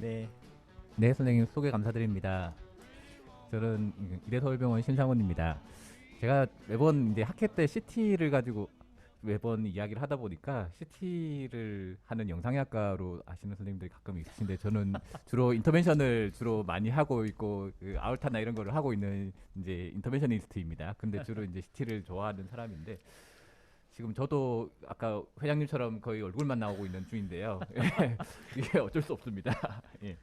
네. 네, 선생님 소개 감사드립니다. 저는 이대서울병원 신상훈입니다. 제가 매번 이제 학회 때 CT를 가지고 매번 이야기를 하다 보니까 CT를 하는 영상의학과로 아시는 선생님들이 가끔 있으신데 저는 주로 인터벤션을 주로 많이 하고 있고 그 아울타나 이런 거를 하고 있는 이제 인터벤셔니스트입니다. 근데 주로 이제 CT를 좋아하는 사람인데 지금 저도 아까 회장님처럼 거의 얼굴만 나오고 있는 중인데요. 이게 어쩔 수 없습니다. 예.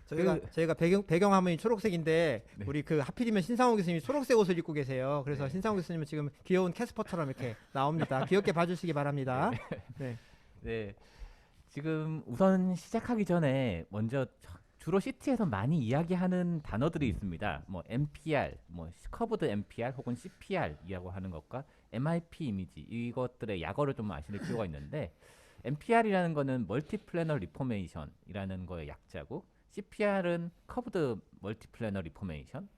저희가 그 저희가 배경 화면이 초록색인데 네. 우리 그 하필이면 신상호 교수님이 초록색 옷을 입고 계세요. 그래서 네. 신상호 교수님은 지금 귀여운 캐스퍼처럼 이렇게 나옵니다. 귀엽게 봐주시기 네. 바랍니다. 네. 네. 지금 우선 시작하기 전에 먼저 주로 CT에서 많이 이야기하는 단어들이 있습니다. 뭐 MPR, 뭐 커브드 MPR 혹은 CPR이라고 하는 것과 MIP 이미지 이것들의 약어를 좀 아실 필요가 있는데 MPR이라는 거는 멀티플래너 리포메이션이라는 거의 약자고 CPR은 커브드 멀티플래너 리포메이션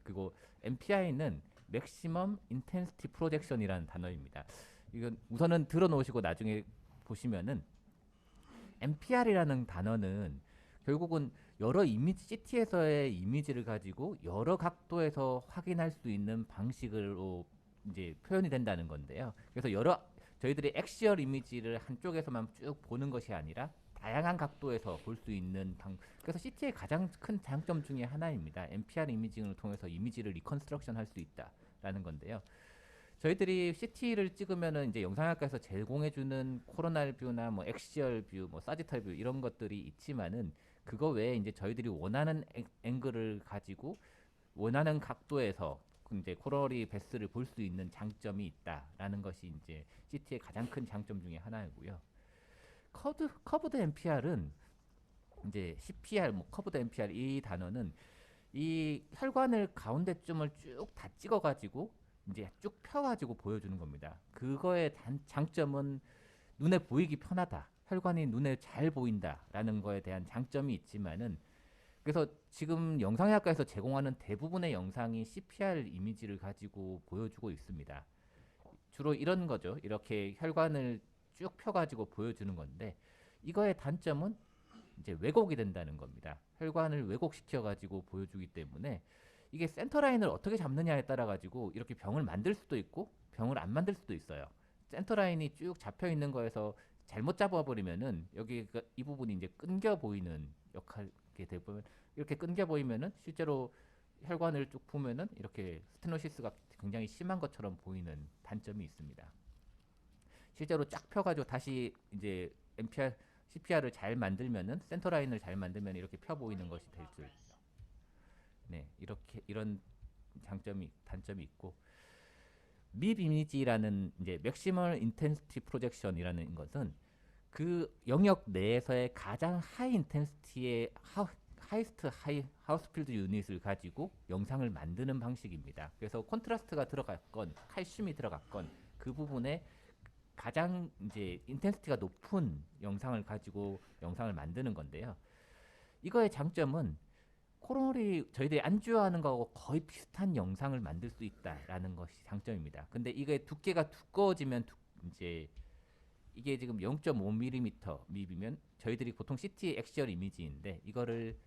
그리고 MPI는 맥시멈 인텐시티 프로젝션이라는 단어입니다. 이건 우선은 들어놓으시고 나중에 보시면은 MPR이라는 단어는 결국은 여러 이미지 CT에서의 이미지를 가지고 여러 각도에서 확인할 수 있는 방식으로 이제 표현이 된다는 건데요. 그래서 여러 저희들이 엑시얼 이미지를 한쪽에서만 쭉 보는 것이 아니라 다양한 각도에서 볼 수 있는 그래서 CT의 가장 큰 장점 중에 하나입니다. MPR 이미징을 통해서 이미지를 리컨스트럭션 할 수 있다라는 건데요. 저희들이 CT를 찍으면은 이제 영상학과에서 제공해주는 코로날 뷰나 뭐 엑시얼 뷰, 뭐 사지탈 뷰 이런 것들이 있지만은 그거 외에 이제 저희들이 원하는 앵글을 가지고 원하는 각도에서 이제 코러리 베스를 볼 수 있는 장점이 있다라는 것이 이제 CT의 가장 큰 장점 중에 하나이고요. 커브드 MPR은 이제 CPR, 뭐 커브드 MPR 이 단어는 이 혈관을 가운데쯤을 쭉 다 찍어가지고 이제 쭉 펴가지고 보여주는 겁니다. 그거의 장점은 눈에 보이기 편하다. 혈관이 눈에 잘 보인다라는 거에 대한 장점이 있지만은 그래서 지금 영상의학과에서 제공하는 대부분의 영상이 CPR 이미지를 가지고 보여주고 있습니다. 주로 이런 거죠. 이렇게 혈관을 쭉 펴가지고 보여주는 건데 이거의 단점은 이제 왜곡이 된다는 겁니다. 혈관을 왜곡시켜 가지고 보여주기 때문에 이게 센터 라인을 어떻게 잡느냐에 따라 가지고 이렇게 병을 만들 수도 있고 병을 안 만들 수도 있어요. 센터 라인이 쭉 잡혀 있는 거에서 잘못 잡아버리면은 여기 이 부분이 이제 끊겨 보이는 역할이 되면 이렇게 끊겨 보이면은 실제로 혈관을 쭉 보면은 이렇게 스테노시스가 굉장히 심한 것처럼 보이는 단점이 있습니다. 실제로 쫙 펴가지고 다시 이제 MPR, CPR을 잘 만들면은 센터 라인을 잘 만들면 이렇게 펴 보이는 것이 될 줄. 네, 이렇게 이런 장점이 단점이 있고 밉 이미지라는 이제 맥시멀 인텐시티 프로젝션이라는 것은 그 영역 내에서의 가장 하이 인텐시티의 하이스트 하우스필드 유닛을 가지고 영상을 만드는 방식입니다. 그래서 콘트라스트가 들어갔건 칼슘이 들어갔건 그 부분에 가장 이제 인텐시티가 높은 영상을 가지고 영상을 만드는 건데요. 이거의 장점은 코로널이 저희들이 안주하는 거하고 거의 비슷한 영상을 만들 수 있다라는 것이 장점입니다. 근데 이게 두께가 두꺼워지면 이제 이게 지금 0.5mm 밉이면 저희들이 보통 CT 엑시얼 이미지인데 이거를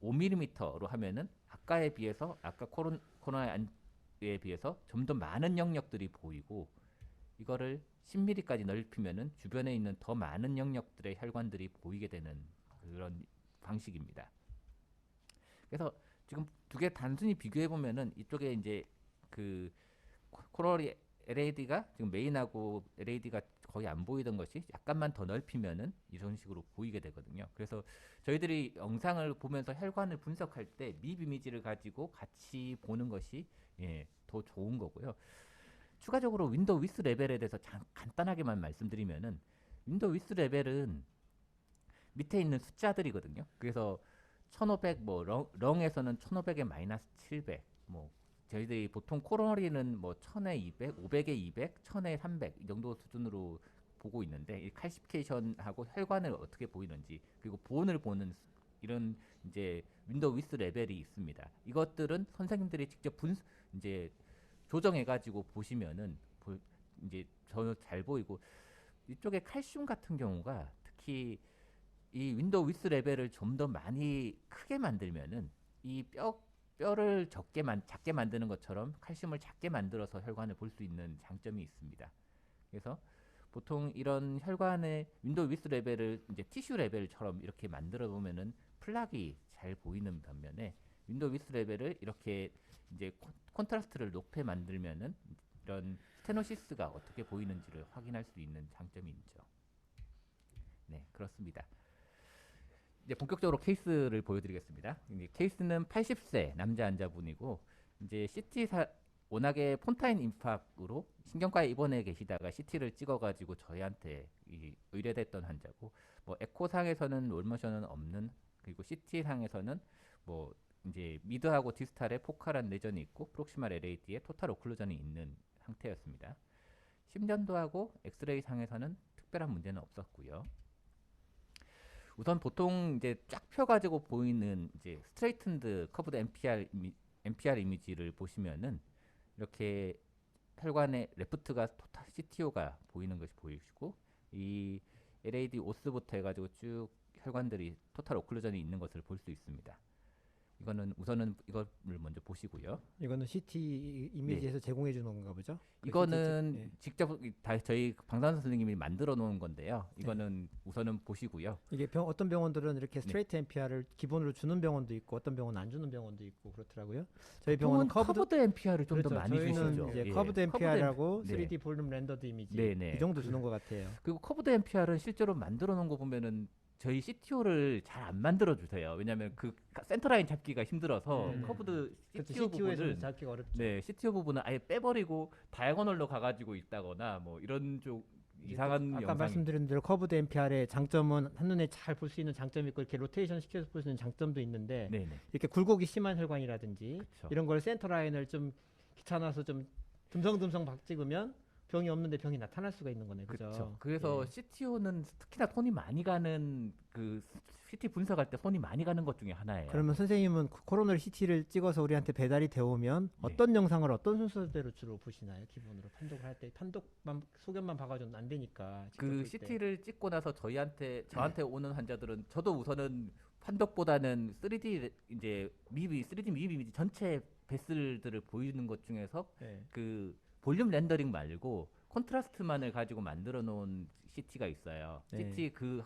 5mm로 하면은 아까에 비해서 아까 코로나에 비해서 좀 더 많은 영역들이 보이고 이거를 10mm까지 넓히면은 주변에 있는 더 많은 영역들의 혈관들이 보이게 되는 그런 방식입니다. 그래서 지금 두 개 단순히 비교해 보면은 이쪽에 이제 그 코러리 LAD가 지금 메인하고 LAD가 거의 안 보이던 것이 약간만 더 넓히면은 이런 식으로 보이게 되거든요. 그래서 저희들이 영상을 보면서 혈관을 분석할 때 밉 이미지를 가지고 같이 보는 것이 더 좋은 거고요. 추가적으로 윈도우 위스 레벨에 대해서 간단하게만 말씀드리면은 윈도우 위스 레벨은 밑에 있는 숫자들이거든요. 그래서 1500 뭐 렁에서는 1500에 마이너스 700 뭐 저희들이 보통 코로나리는 뭐 1000에 200, 500에 200, 1000에 300 이 정도 수준으로 보고 있는데 이 칼시피케이션하고 혈관을 어떻게 보이는지 그리고 보온을 보는 이런 이제 윈도우 위스 레벨이 있습니다. 이것들은 선생님들이 직접 이제 조정해가지고 보시면은 이제 더 잘 보이고 이쪽에 칼슘 같은 경우가 특히 이 윈도우 위스 레벨을 좀 더 많이 크게 만들면은 이 뼈를 작게 만드는 것처럼 칼슘을 작게 만들어서 혈관을 볼 수 있는 장점이 있습니다. 그래서 보통 이런 혈관의 윈도우 위스 레벨을 이제 티슈 레벨처럼 이렇게 만들어 보면은 플락이 잘 보이는 반면에 윈도우 위스 레벨을 이렇게 이제 콘트라스트를 높게 만들면은 이런 스테노시스가 어떻게 보이는지를 확인할 수 있는 장점이 있죠. 네, 그렇습니다. 이제 본격적으로 케이스를 보여드리겠습니다. 이제 케이스는 80세 남자 환자분이고 이제 워낙에 폰타인 임팍으로 신경과에 입원해 계시다가 CT를 찍어가지고 저희한테 의뢰됐던 환자고 뭐 에코상에서는 롤모션은 없는 그리고 CT상에서는 뭐 이제 미드하고 디스탈에 포칼한 내전이 있고 프록시말 LAD에 토탈 오클루전이 있는 상태였습니다. 심전도하고 엑스레이 상에서는 특별한 문제는 없었고요. 우선 보통 이제 쫙 펴가지고 보이는 이제 스트레이튼드 커브드 MPR 이미지를 보시면은 이렇게 혈관의 레프트가 토탈 CTO가 보이는 것이 보이시고 이 LAD 오스부터 해가지고 쭉 혈관들이 토탈 오클루전이 있는 것을 볼 수 있습니다. 우선은 이걸 먼저 보시고요. 이거는 CT 이미지에서 제공해 주는 건가 보죠? 이거는 예. 직접 저희 방사선 선생님이 만들어 놓은 건데요. 이거는 우선은 보시고요. 이게 어떤 병원들은 이렇게 네. 스트레이트 MPR을 기본으로 주는 병원도 있고 어떤 병원은 안 주는 병원도 있고 그렇더라고요. 저희 병원은 커브드 MPR을 좀 더 그렇죠. 많이 저희는 주시죠. 이제 예. 커브드 MPR하고 네. 3D 볼륨 렌더드 이미지 네네. 이 정도 주는 것 같아요. 그리고 커브드 MPR은 실제로 만들어 놓은 거 보면은 저희 CTO를 잘 안 만들어 주세요. 왜냐하면 그 센터 라인 잡기가 힘들어서 커브드 CTO CTO에서는 부분을 잡기가 어렵죠. 네, CTO 부분은 아예 빼버리고 다이아고널로 가가지고 있다거나 뭐 이런 쪽 이상한 아까 영상이 말씀드린 대로 커브드 MPR의 장점은 한눈에 잘 볼 수 있는 장점이 있고 이렇게 로테이션 시켜서 볼 수 있는 장점도 있는데 네네. 이렇게 굴곡이 심한 혈관이라든지 그쵸. 이런 걸 센터 라인을 좀 귀찮아서 좀 듬성듬성 찍으면 병이 없는데 병이 나타날 수가 있는 거네요. 그죠? 그렇죠. 그래서 예. CTO는 특히나 손이 많이 가는 그 CT 분석할 때 손이 많이 가는 것 중에 하나예요. 그러면 선생님은 코로너리 CT를 찍어서 우리한테 배달이 되어 오면 네. 어떤 영상을 어떤 순서대로 주로 보시나요? 기본으로 판독을 할 때 판독만 소견만 봐가지고는 안 되니까 직접 그 볼 때. CT를 찍고 나서 저한테 오는 환자들은 저도 우선은 판독보다는 3D 이제 3D 미비 이미지 전체 베슬들을 보이는 것 중에서 네. 그 볼륨 렌더링 말고 콘트라스트만을 가지고 만들어 놓은 CT가 있어요. 네. CT 그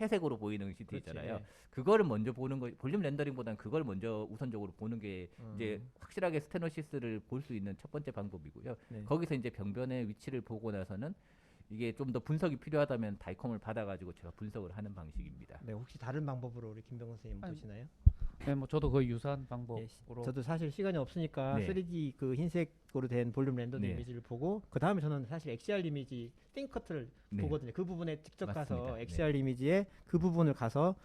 회색으로 보이는 CT 그렇지, 있잖아요. 네. 그거를 먼저 보는 거 볼륨 렌더링보다는 그걸 먼저 우선적으로 보는 게 이제 확실하게 스테노시스를 볼 수 있는 첫 번째 방법이고요. 네. 거기서 이제 병변의 위치를 보고 나서는 이게 좀 더 분석이 필요하다면 다이컴을 받아가지고 제가 분석을 하는 방식입니다. 네, 혹시 다른 방법으로 우리 김병선 선생님 아니, 보시나요? 네, 뭐 저도 거의 유사한 예, 방법으로 저도 사실 시간이 없으니까 네. 3D 그 흰색으로 된 볼륨 렌더드 네. 이미지를 보고 그 다음에 저는 사실 XR 이미지 띵컷을 네. 보거든요. 그 부분에 직접 가서 맞습니다. XR 이미지에 그 부분을 가서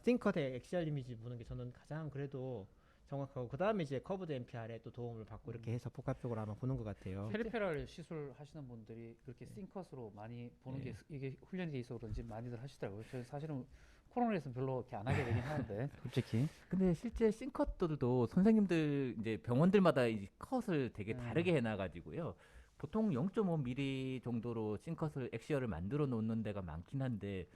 띵컷의 XR 이미지 보는 게 저는 가장 그래도 정확하고 그 다음에 이제 커브드 MPR에 또 도움을 받고 이렇게 해서 복합적으로 아마 보는 것 같아요. 페리페랄 시술 하시는 분들이 그렇게 싱컷으로 많이 보는 게 이게 훈련이 돼 있어 그런지 많이들 하시더라고요. 저는 사실은 코로나에서는 별로 이렇게 안 하게 되긴 하는데 솔직히 근데 실제 싱컷들도 선생님들 이제 병원들마다 이 컷을 되게 다르게 해놔가지고요. 보통 0.5mm 정도로 싱컷을 엑시얼을 만들어 놓는 데가 많긴 한데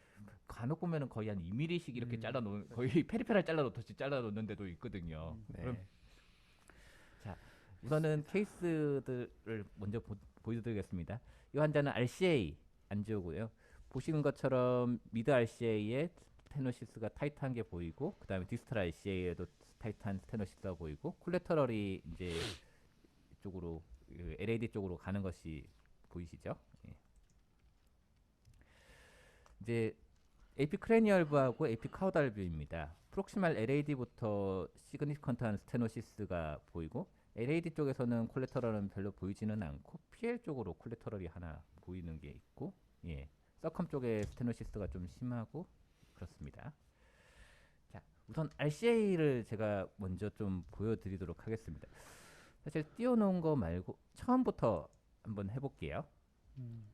간혹 보면은 거의 한 2mm씩 이렇게 잘라 놓은 거의 페리페랄 잘라 놓듯이 잘라 놓는 데도 있거든요. 네. 그럼 자 우선은 케이스들을 먼저 보여드리겠습니다. 이 환자는 RCA 안지오고요. 보시는 것처럼 미드 RCA에 스테노시스가 타이트한 게 보이고 그 다음에 디스탈 RCA에도 타이트한 스테노시스가 보이고 콜레터럴이 이제 이쪽으로 LAD 쪽으로 가는 것이 보이시죠? 예. 이제 AP 크레니얼 뷰하고 AP 카우달 뷰입니다. 프록시말 LAD부터 시그니피컨트한 스테노시스가 보이고 LAD 쪽에서는 콜레터럴은 별로 보이지는 않고 PL 쪽으로 콜레터럴이 하나 보이는 게 있고 예. 서컴 쪽에 스테노시스가 좀 심하고 그렇습니다. 자, 우선 RCA를 제가 먼저 좀 보여드리도록 하겠습니다. 사실 띄워놓은 거 말고 처음부터 한번 해볼게요.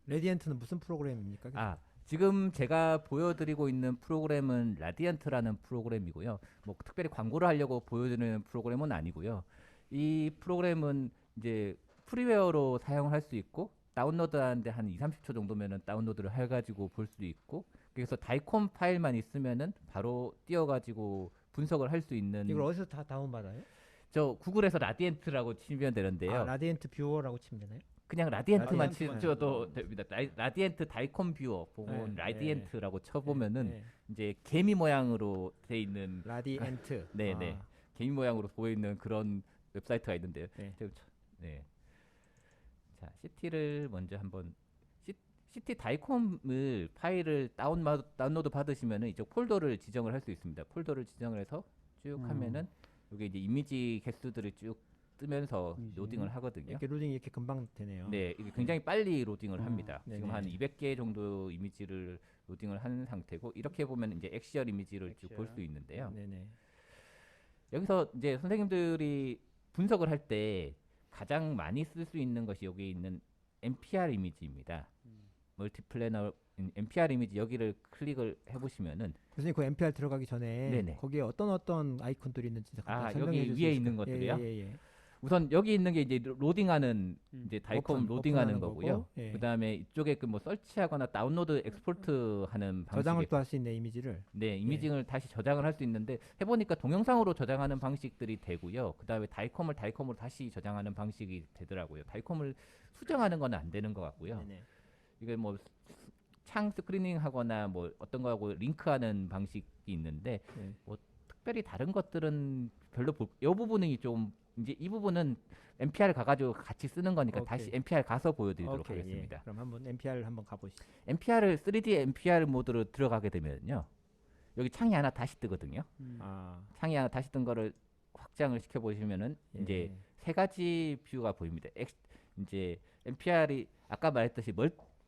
레디언트는 무슨 프로그램입니까? 아, 지금 제가 보여드리고 있는 프로그램은 라디언트라는 프로그램이고요. 뭐 특별히 광고를 하려고 보여드리는 프로그램은 아니고요. 이 프로그램은 이제 프리웨어로 사용을 할 수 있고 다운로드하는데 한 2, 30초 정도면은 다운로드를 해가지고 볼 수 있고 그래서 다이콤 파일만 있으면은 바로 띄워가지고 분석을 할 수 있는. 이걸 어디서 다 다운받아요? 저 구글에서 라디엔트라고 치면 되는데요. 아, 라디엔트 뷰어라고 치면 되나요? 그냥 라디엔트만 라디엔트만 쳐도 쳐도 됩니다. 라디엔트 다이콤 뷰어 혹은 네, 라디엔트라고 쳐보면은 네. 이제 개미 모양으로 돼 있는 라디엔트. 네네 아, 개미 모양으로 보여 있는 그런 웹사이트가 있는데요. 네. 네. 자, CT를 먼저 한번 CT 다이콤을 파일을 다운로드 받으시면은 이쪽 폴더를 지정을 할 수 있습니다. 폴더를 지정을 해서 쭉 하면은 여기 이제 이미지 개수들이 쭉 뜨면서 이미지. 로딩을 하거든요. 이렇게 로딩이 이렇게 금방 되네요. 네, 이게 굉장히 빨리 로딩을 합니다. 네네. 지금 한 200개 정도 이미지를 로딩을 한 상태고 이렇게 보면 이제 엑시얼 이미지를 쭉 볼 수 있는데요. 네네. 여기서 이제 선생님들이 분석을 할 때 가장 많이 쓸 수 있는 것이 여기 있는 MPR 이미지입니다. 멀티플래너 MPR 이미지 여기를 클릭을 해보시면은 교수님 그 MPR 들어가기 전에 네네. 거기에 어떤 아이콘들이 있는지 잠깐 아, 설명해 여기 주실 위에 수 있는 있을까요? 것들이요? 예. 우선 여기 있는 게 이제 로딩하는 이제 다이콤 오픈, 로딩하는 오픈하는 거고요. 거고, 예. 그다음에 이쪽에 그 뭐 설치하거나 다운로드 엑스포트 하는 저장을 방식의 또 할 수 있는 이미지를. 네, 이미징을 다시 저장을 할 수 있는데 해보니까 동영상으로 저장하는 방식들이 되고요. 그다음에 다이콤으로 다시 저장하는 방식이 되더라고요. 다이콤을 수정하는 건 안 되는 것 같고요. 네네. 이게 뭐 창 스크리닝하거나 뭐 어떤 거하고 링크하는 방식이 있는데 네. 뭐 특별히 다른 것들은 별로 이 부분이 좀 이제 이 부분은 MPR 가가지고 같이 쓰는 거니까 오케이. 다시 MPR 가서 보여드리도록 오케이, 하겠습니다. 예. 그럼 한번 MPR 한번 가보시죠. MPR을 3D MPR 모드로 들어가게 되면요, 여기 창이 하나 다시 뜨거든요. 아, 창이 하나 다시 뜬 거를 확장을 시켜 보시면은 예. 이제 세 가지 뷰가 보입니다. 이제 MPR이 아까 말했듯이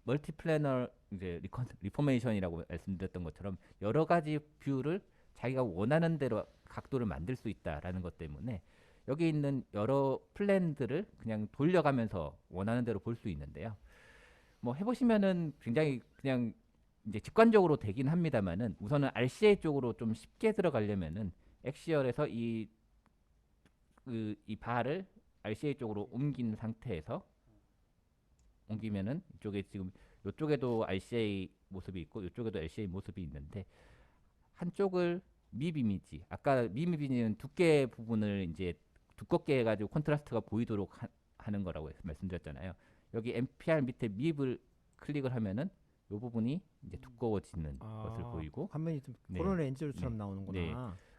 멀티플래너 이제 리포메이션이라고 말씀드렸던 것처럼 여러 가지 뷰를 자기가 원하는 대로 각도를 만들 수 있다라는 것 때문에 여기 있는 여러 플랜들을 그냥 돌려가면서 원하는 대로 볼 수 있는데요. 뭐 해보시면은 굉장히 그냥 이제 직관적으로 되긴 합니다만은 우선은 RCA 쪽으로 좀 쉽게 들어가려면은 엑시얼에서 이 바를 RCA 쪽으로 옮긴 상태에서 옮기면은 이쪽에 지금 이쪽에도 RCA 모습이 있고 이쪽에도 RCA 모습이 있는데 한쪽을 밉 이미지, 아까 밉 이미지는 두께 부분을 이제 두껍게 해가지고 콘트라스트가 보이도록 하는 거라고 말씀드렸잖아요. 여기 MPR 밑에 밉을 클릭을 하면은 이 부분이 이제 두꺼워지는 것을 보이고, 화면이 좀 네. 코로나 렌즈처럼 네. 나오는구나. 네.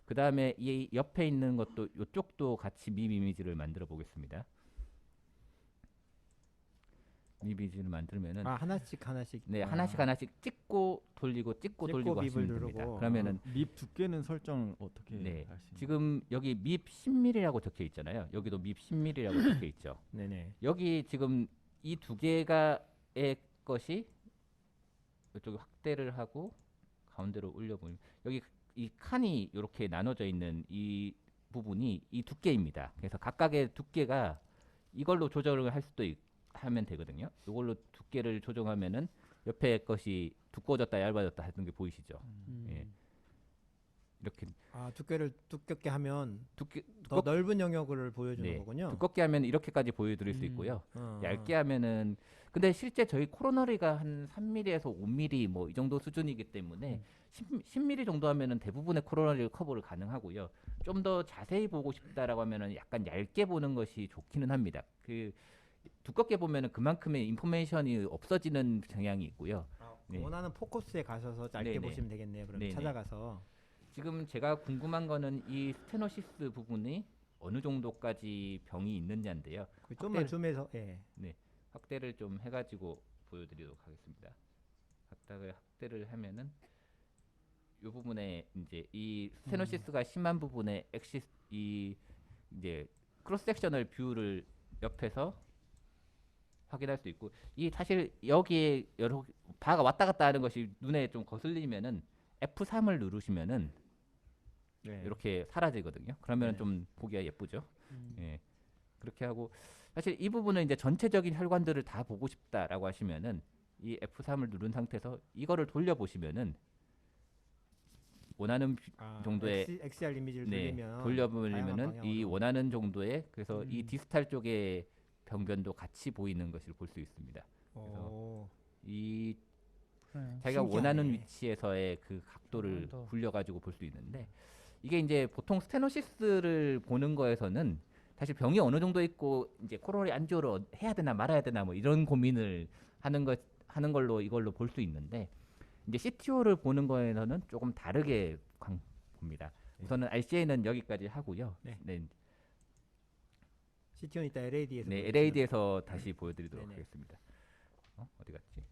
그 다음에 이 옆에 있는 것도 이쪽도 같이 밉 이미지를 만들어 보겠습니다. 밉 이미지를 만들면은 아, 하나씩 네, 있구나. 하나씩 찍고 돌리고 찍고 돌리고 밉을 하시면 누르고. 됩니다. 그러면은 밉 두께는 설정을 어떻게 네, 할 수 있나요? 지금 여기 밉 10mm라고 적혀 있잖아요. 여기도 밉 10mm라고 적혀 있죠. 네네. 여기 지금 이 두 개가의 것이 이쪽에 확대를 하고 가운데로 올려보면 여기 이 칸이 이렇게 나눠져 있는 이 부분이 이 두께입니다. 그래서 각각의 두께가 이걸로 조절을 할 수도 하면 되거든요. 이걸로 두께를 조정하면은 옆에 것이 두꺼워졌다 얇아졌다 하는 게 보이시죠? 예. 이렇게 아, 두께를 두껍게 하면 두께 더 넓은 영역을 보여주는 네, 거군요. 두껍게 하면 이렇게까지 보여드릴 수 있고요. 얇게 하면은 근데 실제 저희 코로너리가 한 3mm에서 5mm 뭐 이 정도 수준이기 때문에 10mm 정도 하면은 대부분의 코로너리 커버를 가능하고요. 좀 더 자세히 보고 싶다라고 하면은 약간 얇게 보는 것이 좋기는 합니다. 그 두껍게 보면은 그만큼의 인포메이션이 없어지는 경향이 있고요. 네. 원하는 포커스에 가셔서 짧게 네네. 보시면 되겠네요. 그럼 네네. 찾아가서. 지금 제가 궁금한 거는 이 스테노시스 부분이 어느 정도까지 병이 있느냐인데요. 그 좀만 확대를- 줌해서 예. 확대를 좀 해가지고 보여드리도록 하겠습니다. 확대를 하면은 이 부분에 이제 이 스테노시스가 심한 부분에 이 이제 크로스 섹셔널 뷰를 옆에서 확인할 수 있고, 이 사실 여기에 여러 바가 왔다 갔다 하는 것이 눈에 좀 거슬리면은 F3을 누르시면은 네. 이렇게 사라지거든요. 그러면 네. 좀 보기가 예쁘죠. 예. 그렇게 하고 사실 이 부분은 이제 전체적인 혈관들을 다 보고 싶다라고 하시면은 이 F3을 누른 상태에서 이거를 돌려 보시면은 원하는 정도의 XR 이미지를 네, 돌리면 돌려보면은 이 방향으로. 원하는 정도의 그래서 이 디스탈 쪽의 병변도 같이 보이는 것을 볼 수 있습니다. 오. 이 자기가 신기하네. 원하는 위치에서의 그 각도를 더. 굴려가지고 볼 수 있는데 이게 이제 보통 스테노시스를 보는 거에서는 사실 병이 어느 정도 있고 이제 코로나리 안지오를 해야 되나 말아야 되나 뭐 이런 고민을 하는 걸로 이걸로 볼 수 있는데 이제 CTO를 보는 거에서는 조금 다르게 봅니다. 우선은 RCA는 여기까지 하고요. 네. 네, CTO는 이따 LAD에서 네, LAD에서 다시 보여드리도록 네네. 하겠습니다. 어디 갔지?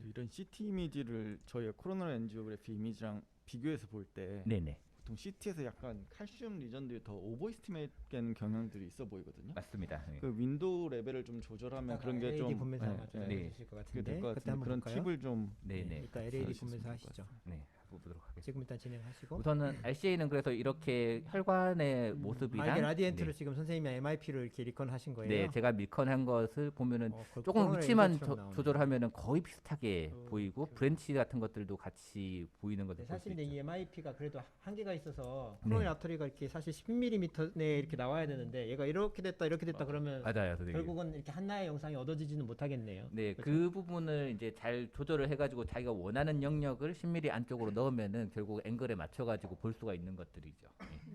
이런 CT 이미지를 저희가 코로나 엔지오그래피 이미지랑 비교해서 볼 때 네네, 보통 CT에서 약간 칼슘 리전들이 더 오버에스티메이트되는 경향들이 있어 보이거든요. 맞습니다. 네. 그 윈도우 레벨을 좀 조절하면 그런 게 LAD 좀 보면서 아마 좀 네. 해주실 것 그게 같은데 될 것 그때 같은데 한번 그런 볼까요? 팁을 좀 네네. 이따 LAD 알려주셨으면 보면서 좋을 것 하시죠. 네, 보도록 하겠습니다. 지금 일단 진행하시고. 우선은 RCA는 그래서 이렇게 혈관의 모습이랑 이게 라디엔트로 네, 지금 선생님이 MIP를 이렇게 리컨하신 거예요? 네, 제가 밀컨한 것을 보면은 그 조금 코로나 위치만 예전처럼 나오네. 조절하면은 거의 비슷하게 그- 보이고 그- 브랜치 같은 것들도 같이 보이는 것을 네, 볼 수 사실 근데 이 있죠. MIP가 그래도 한계가 있어서 네. 코로나 아터리가 이렇게 사실 10mm 내에 이렇게 나와야 되는데 얘가 이렇게 됐다 그러면 맞아요, 선생님. 결국은 이렇게 한나의 영상이 얻어지지는 못하겠네요. 네, 그렇죠? 그 부분을 이제 잘 조절을 해가지고 자기가 원하는 영역을 10mm 안쪽으로 넣으면은 결국 앵글에 맞춰가지고 볼 수가 있는 것들이죠.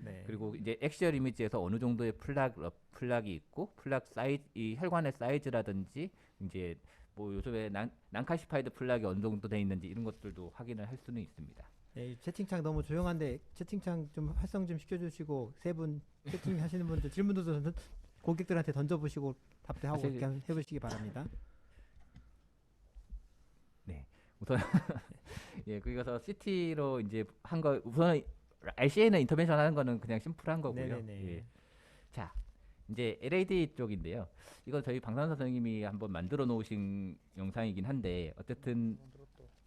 네. 그리고 이제 엑시얼 이미지에서 어느 정도의 플락이 있고 플락 사이즈, 이 혈관의 사이즈라든지 이제 뭐 요즘에 난칼시파이드 플락이 어느 정도 돼 있는지 이런 것들도 확인을 할 수는 있습니다. 네, 채팅창 너무 조용한데 채팅창 좀 활성 좀 시켜주시고 세 분 채팅하시는 분들 질문도 고객들한테 던져보시고 답변하고 사실- 그렇게 해보시기 바랍니다. 우선 예, 그래서 CT로 이제 한 거 우선 RCA는 인터벤션 하는 거는 그냥 심플한 거고요. 네네네. 예. 자, 이제 LAD 쪽인데요. 이건 저희 방산사 선생님이 한번 만들어 놓으신 영상이긴 한데 어쨌든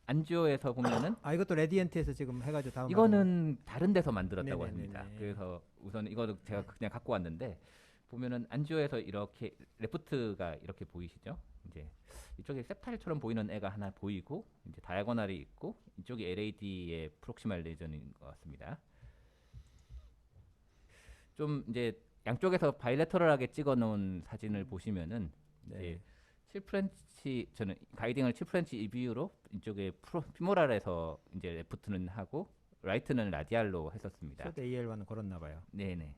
안지오에서 보면은 아 이것도 레디엔트에서 지금 해가지고 다운 이거는 다른 데서 만들었다고 네네네네. 합니다. 그래서 우선 이거는 제가 그냥 갖고 왔는데 보면은 안지오에서 이렇게 레프트가 이렇게 보이시죠? 이제 이쪽에 셉탈처럼 보이는 애가 하나 보이고 이제 다이아고널이 있고 이쪽이 LAD의 프록시말 레전인 것 같습니다. 좀 이제 양쪽에서 바이레터럴하게 찍어놓은 사진을 보시면은 네. 7프렌치 저는 가이딩을 7프렌치 이비유로 이쪽에 피모랄에서 이제 레프트는 하고 라이트는 라디알로 했었습니다. 숏 AL1은 걸었나 봐요. 네네.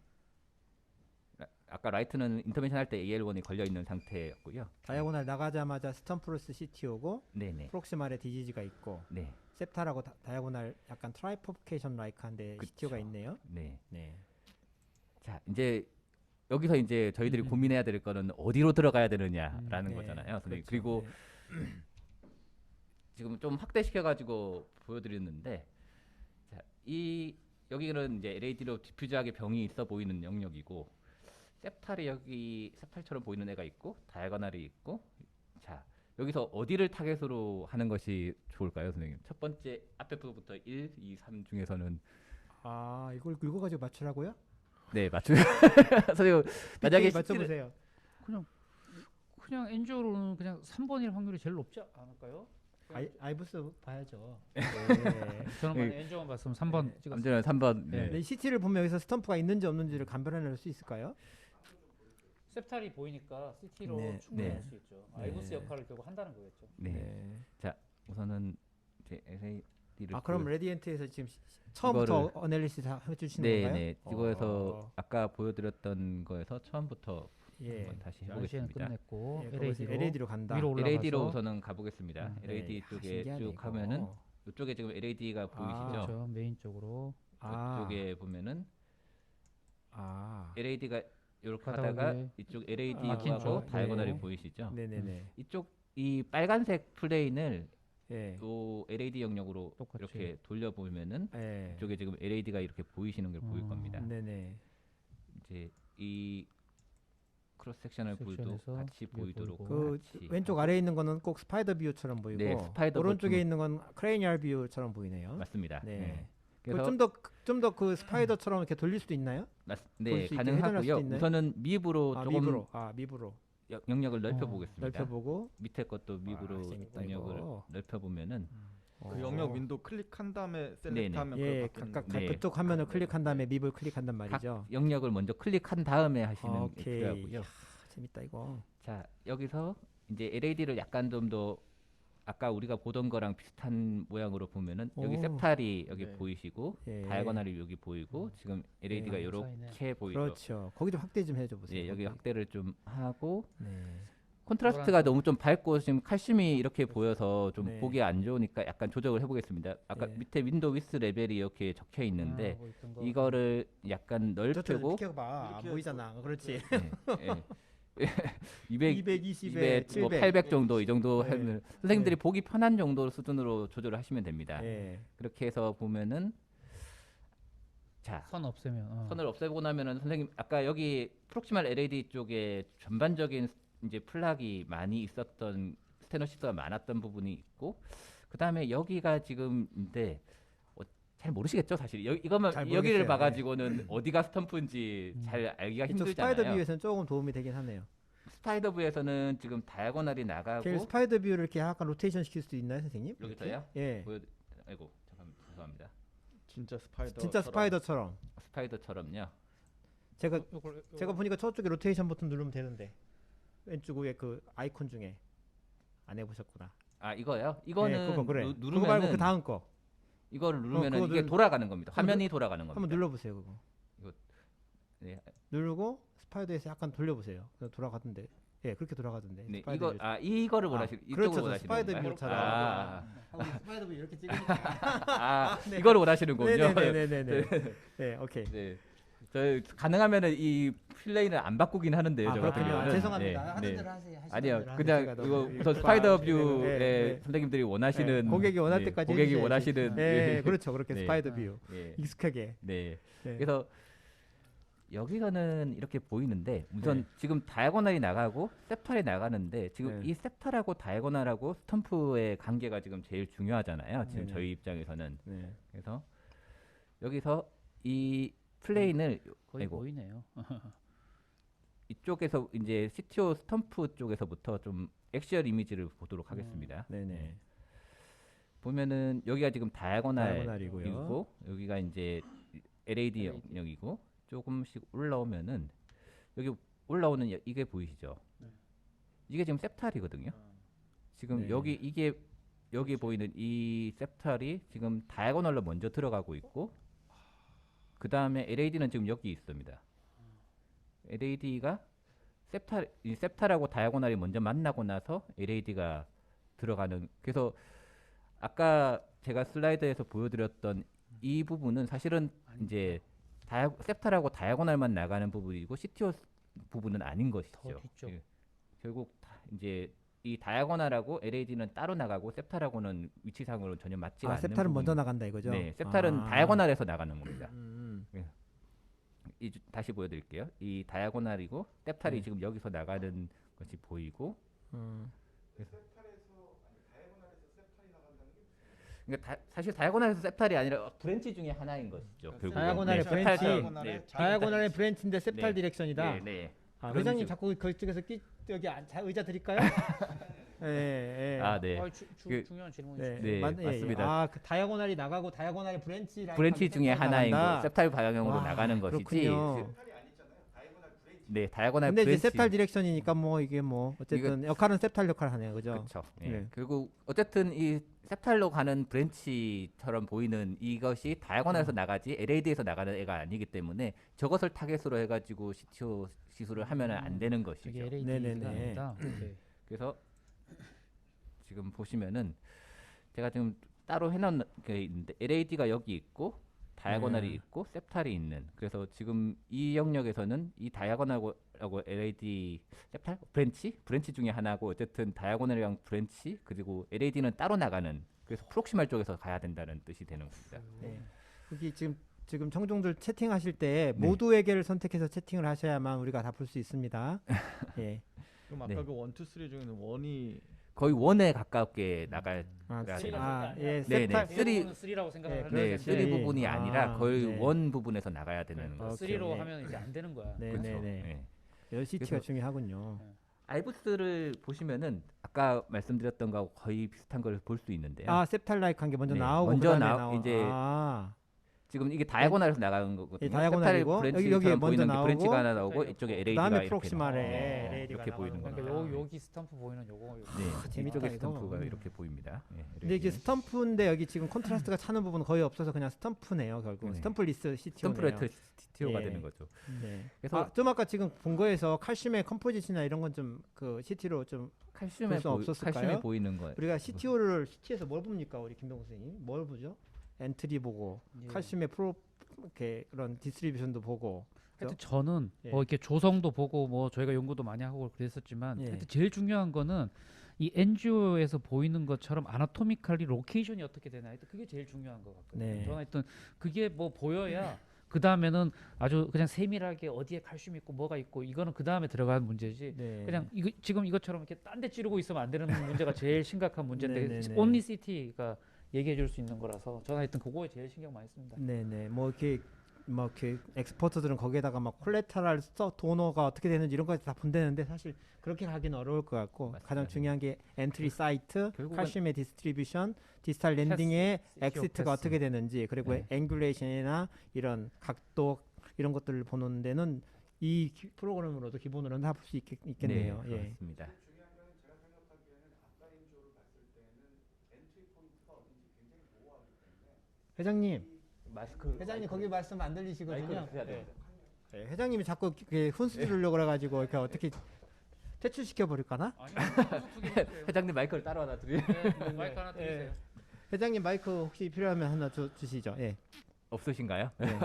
아까 라이트는 인터벤션 할 때 AL1이 걸려 있는 상태였고요. 다이아고날 나가자마자 스턴프로스 CTO고 네네. 프록시말에 디지지가 있고 네. 셉탈하고 다이아고날 약간 트라이포케이션 라이크한데 그쵸. CTO가 있네요. 네. 네. 자 이제 여기서 이제 저희들이 고민해야 될 거는 어디로 들어가야 되느냐라는 네, 거잖아요, 선생님. 그렇죠. 그리고 네. 지금 좀 확대시켜가지고 보여드렸는데, 자, 이 여기는 이제 LAD로 디퓨즈하게 병이 있어 보이는 영역이고, 셉탈이 여기 셉탈처럼 보이는 애가 있고, 다이아고널이 있고, 자 여기서 어디를 타겟으로 하는 것이 좋을까요, 선생님? 첫 번째 앞에 부분부터 1, 2, 3 중에서는 아 이걸 긁어가지고 맞추라고요? 네 맞죠. 선생님 만약에 CT를 맞춰보세요. 그냥 엔조로는 그냥 3번일 확률이 제일 높지 않을까요? 아이부스 봐야죠. 네. 저는 만약 엔조만 봤으면 3번 찍었어요. 남자는 3번. 네. 네, CT를 보면 여기서 스탬프가 있는지 없는지를 감별해낼 수 있을까요? 셉탈이 보이니까 CT로 네, 충분히 네. 할 수 있죠. 아이부스 역할을 결국 한다는 거겠죠. 네. 자 우선은 이제 LAD를 아 그럼 레디엔트에서 지금 처음부터 어널리시스 다 해주시는 건가요? 네네 이거에서 아까 보여드렸던 거에서 처음부터 예. 한번 다시 RCA는 해보겠습니다. 끝냈고 예, LAD로, LAD로 간다. 위로 올라가서 LAD로 우선은 가보겠습니다. 네. LAD 아, 쪽에 신기하네, 쭉 이거. 하면은 이쪽에 지금 LAD가 보이시죠? 그렇죠. 메인 쪽으로 아, 이쪽에 보면은 아, LAD가 이렇게 바닥 하다가 위에 이쪽 막힌 LAD하고 쪽. 다이아고널이 네. 보이시죠? 네네네. 이쪽 이 빨간색 플레인을 예. 또 LAD 영역으로 똑같이. 이렇게 돌려보면은 예. 이쪽에 지금 LAD가 이렇게 보이시는 게 보일 겁니다. 네네. 이제 이 크로스 섹셔널 뷰도 섹션에서 같이 이게 보이도록 보이고. 그 같이 왼쪽 아래에 있는 거는 꼭 스파이더 뷰처럼 보이고 네, 스파이더 오른쪽에 뷰 있는 건 크레니얼 뷰처럼 보이네요. 맞습니다. 네. 그래서 좀 더 그 스파이더처럼 이렇게 돌릴 수도 있나요? 네, 볼수 있게 회전할 가능하고요. 수도 있나요? 우선은 밉으로 아, 조금 미브로 영역을 넓혀 보겠습니다. 넓혀보고 밑에 것도 밉으로 재밌다, 영역을 이거. 넓혀 보면은 그 영역 윈도우 클릭한 다음에 네네. 셀렉트하면 예, 그걸 각각 네. 그쪽 화면을 클릭한 다음에 밉을 클릭한단 말이죠. 각 영역을 먼저 클릭한 다음에 하시는 게 오케이. 필요하고요. 이야, 재밌다 이거. 자 여기서 이제 LAD를 약간 좀 더 아까 우리가 보던 거랑 비슷한 모양으로 보면은 여기 오. 셉탈이 여기 네. 보이시고 예. 다이아고널이 여기 보이고 지금 LAD가 예. 이렇게 보이죠. 그렇죠. 거기 좀 확대 좀 해줘 보세요. 예, 여기 거기. 확대를 좀 하고 네. 콘트라스트가 너무 좀 밝고 지금 칼슘이 이렇게 그렇죠. 보여서 좀 네. 보기 안 좋으니까 약간 조정을 해보겠습니다. 아까 네. 밑에 윈도우 위스 레벨이 이렇게 적혀 있는데 뭐 있던 거. 이거를 약간 저쪽으로 넓히고 비켜봐. 안 이렇게 보이잖아. 그렇지. 예, 예. 200, 220에 200, 뭐 700. 800 정도 이 정도 네. 하면 선생님들이 보기 편한 정도 수준으로 조절을 하시면 됩니다. 예. 그렇게 해서 보면은 자 선 없애면 선을 없애고 나면은 선생님 아까 여기 프록시말 LED 쪽에 전반적인 이제 플락이 많이 있었던 스테노시스가 많았던 부분이 있고 그 다음에 여기가 지금인데 잘 모르시겠죠 사실 이것만 잘 여기를 모르겠어요. 봐가지고는 어디가 스탬프인지 잘 알기가 이쪽 힘들잖아요. 스파이더 뷰에서는 조금 도움이 되긴 하네요. 스파이더 뷰에서는 지금 다이아고널이 나가고 걔 스파이더 뷰를 이렇게 약간 로테이션 시킬 수 있나요, 선생님? 여기서요? 예. 보여 아이고 죄송합니다. 진짜 스파이더. 진짜 스파이더처럼. 스파이더처럼요. 제가 요걸 제가 보니까 저쪽에 로테이션 버튼 누르면 되는데 왼쪽 위에 그 아이콘 중에 안 해보셨구나. 아 이거요? 이거는 예, 그거 그래. 누르면은 그거 말고 그 다음 거 이거를 누르면은 그거 이게 누르- 돌아가는 겁니다. 한번 화면이 돌아가는 겁니다. 한번 눌러보세요, 그거. 네, 누르고 스파이더에서 약간 돌려보세요. 그냥 돌아가던데. 예, 그렇게 돌아가던데. 네, 스파이더 이거 뷰에서. 이거를 원하시는 이쪽을 그렇죠, 원하시는 스파이더 건가요? 뷰처럼. 아, 스파이더 뷰 이렇게 찍으니까. 아, 이거를 원하시는군요. 네네네네네. 네, 오케이. 네. 저 가능하면은 이 플레이는 안 바꾸긴 하는데요. 아, 저 같은 그렇군요. 경우는. 죄송합니다. 네, 하던 네. 대로 하세요. 하시던 아니요, 대로 그냥 하세요. 제가 이거 너무 우선 네, 스파이더 네, 뷰에 네. 선생님들이 원하시는 네, 고객이 원할 때까지 고객이 해주셔야지. 원하시는 네, 그렇죠. 그렇게 네. 스파이더 뷰 예, 익숙하게. 네. 네. 그래서 여기서는 이렇게 보이는데 우선 네. 지금 다이아고널이 나가고 셉탈이 나가는데 지금 네. 이 셉탈하고 다이아고널하고 스탬프의 관계가 지금 제일 중요하잖아요. 지금 네네. 저희 입장에서는. 네. 그래서 여기서 이 플레인을 거의 아이고. 보이네요. 이쪽에서 이제 CTO 스탬프 쪽에서부터 좀 액시얼 이미지를 보도록 하겠습니다. 네네. 보면은 여기가 지금 다이아고널이고요. 다이아고널이고 여기가 이제 LAD 영역이고 조금씩 올라오면은 여기 올라오는 이게 보이시죠? 네. 이게 지금 셉탈이거든요. 지금 네. 여기 이게 여기 보이는 이 셉탈이 지금 다이아고널로 먼저 들어가고 있고 그 다음에 LAD는 지금 여기 있습니다. LAD가 이 셉탈하고 다이아고널이 먼저 만나고 나서 LAD가 들어가는 그래서 아까 제가 슬라이드에서 보여드렸던 이 부분은 사실은 이제 셉탈하고 다이아고널만 나가는 부분이고 CTO 부분은 아닌 것이죠. 더 뒤쪽. 예. 결국 이제 이 다이아고널하고 LAD는 따로 나가고 셉탈하고는 위치상으로 전혀 맞지 아, 않는 셉탈은 먼저 부분이- 나간다 이거죠? 네, 셉탈은 아. 다이아고널에서 나가는 겁니다. 음. 다시 보여드릴게요. 이 다이아고널이고 셉탈이 네. 지금 여기서 나가는 것이 보이고 음. 그러니까 사실 다이아고널에서 셉탈이 아니라 브랜치 중에 하나인 것이죠. 결국은. 다이아고널의 네, 브랜치. 셉탈, 네, 다이아고널의 브랜치인데 셉탈 네. 디렉션이다. 네, 네. 아, 그런 회장님 식으로. 자꾸 그쪽에서 여기 의자 드릴까요? 예, 예. 아, 네. 그- 중요한 질문이죠. 네, 예. 맞습니다. 아, 그 다이아고널이 나가고 다이아고널의 브랜치 라인 브랜치 중에 하나인 거 셉탈 방향으로 와, 나가는 것이지. 그렇군요. 네, 다이아고널 근데 이제 브랜치. 셉탈 디렉션이니까 뭐 이게 뭐 어쨌든 역할은 셉탈 역할 하네요, 그죠? 그렇죠. 예. 네. 결국 어쨌든 이 셉탈로 가는 브랜치처럼 보이는 이것이 다이아고널에서 나가지 LAD에서 나가는 애가 아니기 때문에 저것을 타겟으로 해가지고 CTO 시술을 하면은 안 되는 것이죠. 이게 LAD가 네네네. 아니다. 오케이. 그래서 지금 보시면은 제가 지금 따로 해놓은 게 있는데 LAD가 여기 있고 다이아고널이 네. 있고 셉탈이 있는 그래서 지금 이 영역에서는 이 다이아고널하고 LAD 셉탈 브랜치 중에 하나고 어쨌든 다이아고널이랑 브랜치 그리고 LAD는 따로 나가는 그래서 프록시말 쪽에서 가야 된다는 뜻이 되는 겁니다. 네. 여기 지금 청중들 채팅하실 때 네. 모두에게를 선택해서 채팅을 하셔야만 우리가 다 볼 수 있습니다. 예. 그럼 아까 네. 그 1, 2, 3 중에는 원이 거의 원에 가깝게 나갈 아, 그래야 예, 네, 네. 셉탈 쓰리- 3라고 생각을 네, 하는 네, 그렇지. 쓰리 부분이 아, 아니라 거의 네. 원 부분에서 나가야 되는 거. 오케이. 3로 네. 하면 이제 안 되는 거야. 네, 그렇죠. 네, 네. 네. LCT가 그래서- 중요하군요. 알부스를 보시면은 아까 말씀드렸던 거하고 거의 비슷한 걸 볼 수 있는데요. 아, 셉탈 라이크한 게 먼저 네, 나오고 먼저 그다음에 이제 아, 지금 이게 다이아고널에서 나가는 거거든요. 이 다이아고널이고 여기 먼저 보이는 게 나오고 브랜치가 하나 나오고 네, 이쪽에 그다음에 LAD가 이렇게 프록시말에 나와요. LAD 가 이렇게 보이는 나가는 겁니다. 그러니까 여기 스탬프 보이는 요거. 네, 재밌다, 이쪽에 이거. 스탬프가 이렇게 보입니다. 네, 근데 이게 스탬프인데 여기 지금 컨트라스트가 차는 부분은 거의 없어서 그냥 스탬프네요 결국. 네. 스탬플리스 CTO네요. 스탬프레트 CTO가 예. 되는 거죠. 네. 그래서 좀 아까 지금 본 거에서 칼슘의 컴포짓이나 이런 건 좀 그 CT로 좀 칼슘에 볼수 없었을까요? 칼슘에 보이는 거. 우리가 CTO를 CT에서 뭘 봅니까 우리 김동수 선생님? 뭘 보죠? 엔트리 보고 예. 칼슘의 프로 이렇게 그런 디스트리뷰션도 보고. 하여튼 저는 예. 뭐 이렇게 조성도 보고 뭐 저희가 연구도 많이 하고 그랬었지만 예. 하여튼 제일 중요한 거는 이 NGO에서 보이는 것처럼 아나토미칼리 로케이션이 어떻게 되나 하여튼 그게 제일 중요한 것 같거든요. 네. 저는 하여튼 그게 뭐 보여야 그 다음에는 아주 그냥 세밀하게 어디에 칼슘 있고 뭐가 있고 이거는 그 다음에 들어가는 문제지. 네. 그냥 이거 지금 이것처럼 이렇게 딴 데 찌르고 있으면 안 되는 문제가 제일 심각한 문제인데 네네네. only CT가 얘기해 줄 수 있는 거라서 저는 하여튼 그거에 제일 신경 많이 씁니다. 네네 뭐 이렇게 엑스퍼트들은 거기에다가 막 콜레터럴 도너가 어떻게 되는지 이런 거다 본다는데 사실 그렇게 가기는 어려울 것 같고 맞습니다. 가장 중요한 게 엔트리 사이트, 결국은 칼슘의 디스트리뷰션, 디스탈 랜딩의 패스, 엑시트가 패스. 어떻게 되는지 그리고 네. 앵귤레이션이나 이런 각도 이런 것들을 보는 데는 이 프로그램으로도 기본으로는 다 볼 수 있겠네요. 네, 예. 그렇습니다. 회장님, 마스크 회장님 거기 말씀 안 들리시거든요. 마이크를 해야 네. 됩니다. 네, 회장님이 자꾸 이렇게 훈수 두르려고 그래가지고 이렇게 어떻게 퇴출시켜 버릴까나? 회장님 마이크를 따로 하나 드리. 마이크 하나 드리세요. 회장님 마이크 혹시 필요하면 하나 주시죠. 예. 없으신가요? 네.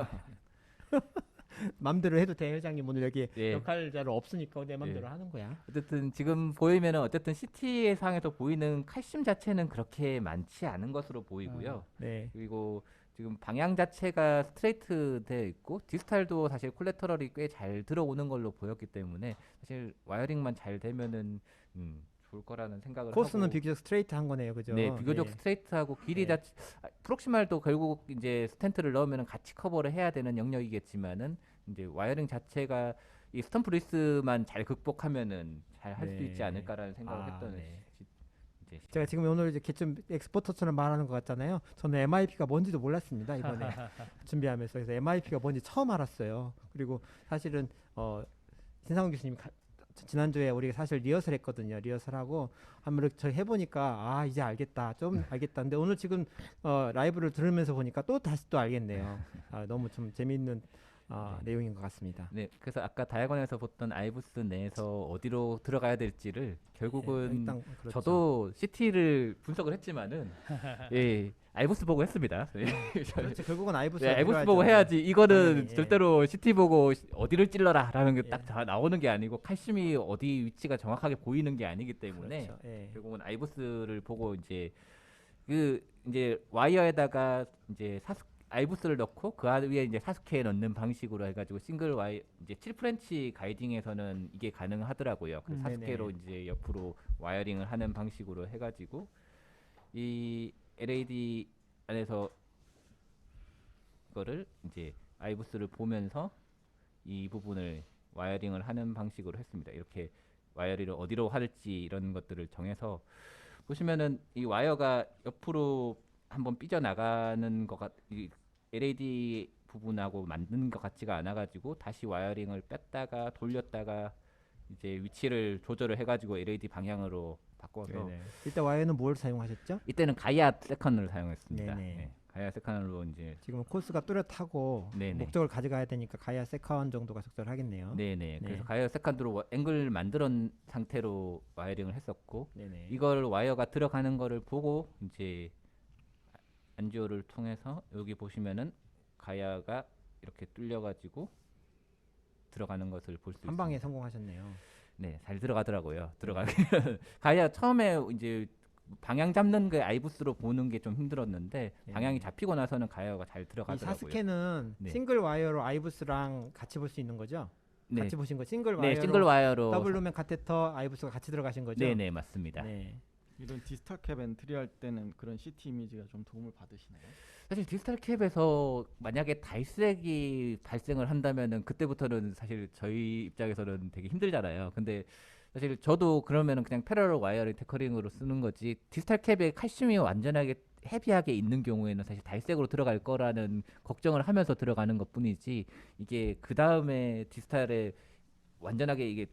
맘대로 해도 돼. 회장님 오늘 여기 예. 역할자로 없으니까 내 맘대로 예. 하는 거야. 어쨌든 지금 보이면은 어쨌든 CT 상에서 보이는 칼슘 자체는 그렇게 많지 않은 것으로 보이고요. 네. 그리고 지금 방향 자체가 스트레이트 되어 있고 디스탈도 사실 콜레터럴이 꽤 잘 들어오는 걸로 보였기 때문에 사실 와이어링만 잘 되면은 좋을 거라는 생각을 코스는 하고 비교적 스트레이트한 거네요, 그죠? 네 비교적 예. 스트레이트하고 길이 예. 자체 프록시말도 결국 이제 스텐트를 넣으면 같이 커버를 해야 되는 영역이겠지만은 이제 와이어링 자체가 이 스탬프리스만 잘 극복하면은 잘 할 수 네. 있지 않을까라는 생각을 아, 했던 네. 이제 제가 지금 오늘 이렇게 좀 엑스포터처럼 말하는 것 같잖아요. 저는 MIP가 뭔지도 몰랐습니다 이번에 준비하면서. 그래서 MIP가 뭔지 처음 알았어요. 그리고 사실은 신상훈 교수님 지난주에 우리가 사실 리허설 했거든요. 리허설하고 한번 저희 해보니까 아 이제 알겠다, 좀 알겠다. 근데 오늘 지금 라이브를 들으면서 보니까 또 다시 또 알겠네요. 너무 좀 재미있는 내용인 것 같습니다. 네, 그래서 아까 다이아곤에서 봤던 아이부스 내에서 어디로 들어가야 될지를 결국은 일단 그렇죠. 저도 CT를 분석을 했지만은 예, 아이부스 보고 했습니다. 예. 그렇죠. 결국은 아이부스. 네, 아이부스 보고 해야지 이거는 당연히, 예. 절대로 CT 보고 어디를 찔러라라는 게 딱 예. 나오는 게 아니고 칼슘이 어디 위치가 정확하게 보이는 게 아니기 때문에 그렇죠. 예. 결국은 아이부스를 보고 이제 이제 와이어에다가 이제 아이부스를 넣고 그 위에 이제 사스케 넣는 방식으로 해가지고 싱글 와이 이제 7프렌치 가이딩에서는 이게 가능하더라고요. 그 네네. 사스케로 이제 옆으로 와이어링을 하는 방식으로 해가지고 이 LAD 안에서 이거를 이제 아이부스를 보면서 이 부분을 와이어링을 하는 방식으로 했습니다. 이렇게 와이어링을 어디로 할지 이런 것들을 정해서 보시면은 이 와이어가 옆으로 한번 삐져 나가는 이 LAD 부분하고 맞는 것 같지가 않아가지고 다시 와이어링을 뺐다가 돌렸다가 이제 위치를 조절을 해가지고 LED 방향으로 바꿔서 네네. 일단 와이어는 뭘 사용하셨죠? 이때는 가이아 세컨을 사용했습니다. 네네. 네, 가이아 세컨으로 이제 지금 코스가 뚜렷하고 네네. 목적을 가져가야 되니까 가이아 세컨 정도가 적절하겠네요. 네네. 그래서 네. 가이아 세컨으로 앵글 만들은 상태로 와이어링을 했었고 네네. 이걸 와이어가 들어가는 거를 보고 이제 안지오를 통해서 여기 보시면은 가야가 이렇게 뚫려가지고 들어가는 것을 볼 수 있습니다. 한 방에 성공하셨네요. 네, 잘 들어가더라고요. 들어가기는 가야 처음에 이제 방향 잡는 게 아이부스로 보는 게 좀 힘들었는데 네. 방향이 잡히고 나서는 가야가 잘 이 들어가더라고요. 사스케는 네. 싱글 와이어로 아이부스랑 같이 볼 수 있는 거죠? 네, 같이 보신 거 싱글 네, 와이어로 싱글 와이어로 더블루멘 카테터 아이부스가 같이 들어가신 거죠? 네, 네, 맞습니다. 네. 이런 디스탈 캡 엔트리 할 때는 그런 CT 이미지가 좀 도움을 받으시나요? 사실 디지털 캡에서 만약에 달색이 발생을 한다면은 그때부터는 사실 저희 입장에서는 되게 힘들잖아요. 근데 사실 저도 그러면은 그냥 패러럴 와이어링 테커링으로 쓰는 거지 디지털 캡에 칼슘이 완전하게 헤비하게 있는 경우에는 사실 달색으로 들어갈 거라는 걱정을 하면서 들어가는 것뿐이지 이게 그 다음에 디지털에 완전하게 이게